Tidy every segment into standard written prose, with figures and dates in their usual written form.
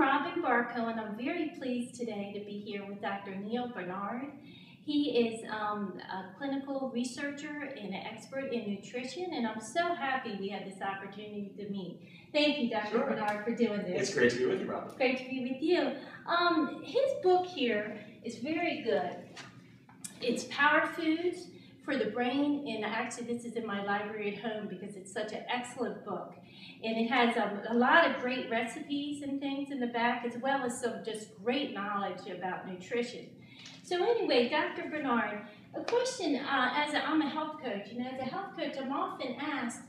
Robin Bartko, and I'm very pleased today to be here with Dr. Neal Barnard. He is a clinical researcher and an expert in nutrition, and I'm so happy we had this opportunity to meet. Thank you, Dr. Sure. Barnard, for doing this. It's great to be with you, Robin. Great to be with you. His book here is very good. It's Power Foods for the Brain, and actually this is in my library at home because it's such an excellent book. And it has a lot of great recipes and things in the back, as well as some just great knowledge about nutrition. So anyway, Dr. Barnard, a question, I'm a health coach, and as a health coach, I'm often asked,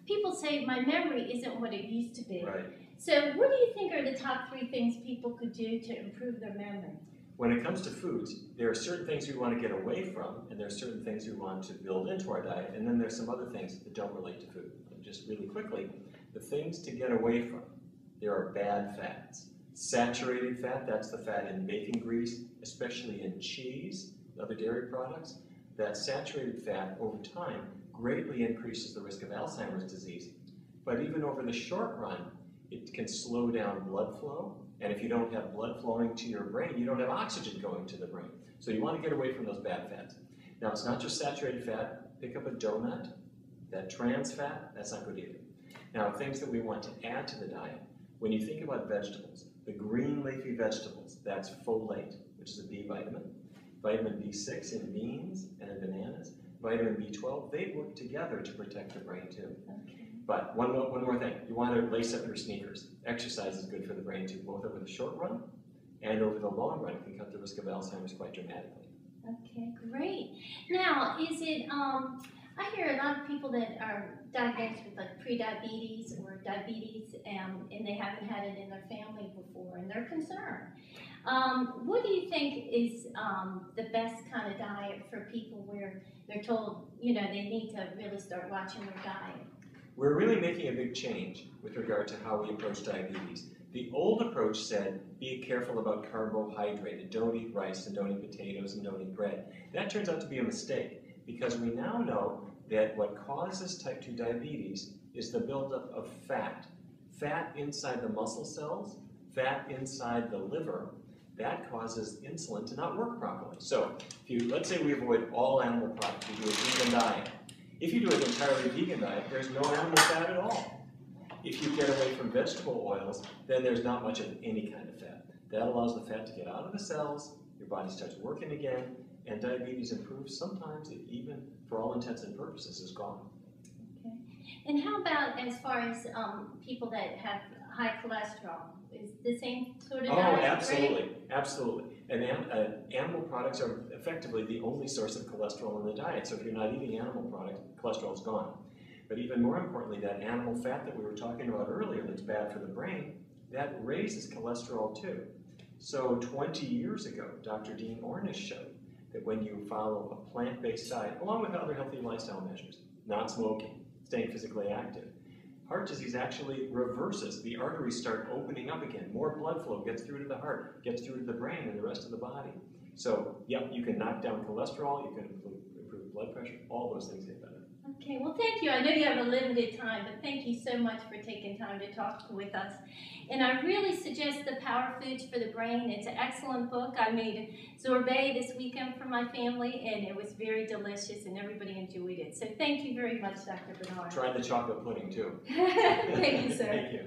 people say my memory isn't what it used to be. Right. So what do you think are the top 3 things people could do to improve their memory? When it comes to foods, there are certain things we want to get away from, and there are certain things we want to build into our diet, and then there's some other things that don't relate to food. And just really quickly, the things to get away from, there are bad fats. Saturated fat, that's the fat in bacon grease, especially in cheese, other dairy products. That saturated fat, over time, greatly increases the risk of Alzheimer's disease. But even over the short run, it can slow down blood flow. And if you don't have blood flowing to your brain, you don't have oxygen going to the brain. So you want to get away from those bad fats. Now, it's not just saturated fat. Pick up a donut. That trans fat, that's not good either. Now, things that we want to add to the diet. When you think about vegetables, the green leafy vegetables, that's folate, which is a B vitamin. Vitamin B6 in beans and in bananas. Vitamin B12, they work together to protect the brain too. Okay. But one more thing, you want to lace up your sneakers. Exercise is good for the brain too, both over the short run and over the long run. It can cut the risk of Alzheimer's quite dramatically. Okay, great. Now, is it, I hear a lot of people that are diagnosed with like pre-diabetes or diabetes and they haven't had it in their family before and they're concerned. What do you think is the best kind of diet for people where they're told, you know, they need to really start watching their diet? We're really making a big change with regard to how we approach diabetes. The old approach said, be careful about carbohydrate, don't eat rice and don't eat potatoes and don't eat bread. That turns out to be a mistake because we now know that what causes type 2 diabetes is the buildup of fat. Fat inside the muscle cells, fat inside the liver, that causes insulin to not work properly. So, let's say we avoid all animal products, we do a vegan diet. If you do an entirely vegan diet, there's no animal fat at all. If you get away from vegetable oils, then there's not much of any kind of fat. That allows the fat to get out of the cells, your body starts working again, and diabetes improves. Sometimes it even, for all intents and purposes, is gone. Okay. And how about as far as people that have high cholesterol? Is the same sort of diet? Oh, absolutely, right? absolutely. And animal products are effectively the only source of cholesterol in the diet. So if you're not eating animal products, cholesterol is gone. But even more importantly, that animal fat that we were talking about earlier that's bad for the brain, that raises cholesterol too. So 20 years ago, Dr. Dean Ornish showed that when you follow a plant-based diet, along with other healthy lifestyle measures, not smoking, staying physically active, heart disease actually reverses. The arteries start opening up again. More blood flow gets through to the heart, gets through to the brain and the rest of the body. So, yep, you can knock down cholesterol, you can improve blood pressure, all those things get better. Okay, well thank you. I know you have a limited time, but thank you so much for taking time to talk with us. And I really suggest the Power Foods for the Brain. It's an excellent book. I made sorbet this weekend for my family, and it was very delicious, and everybody enjoyed it. So thank you very much, Dr. Barnard. Try the chocolate pudding too. Thank you, sir. Thank you.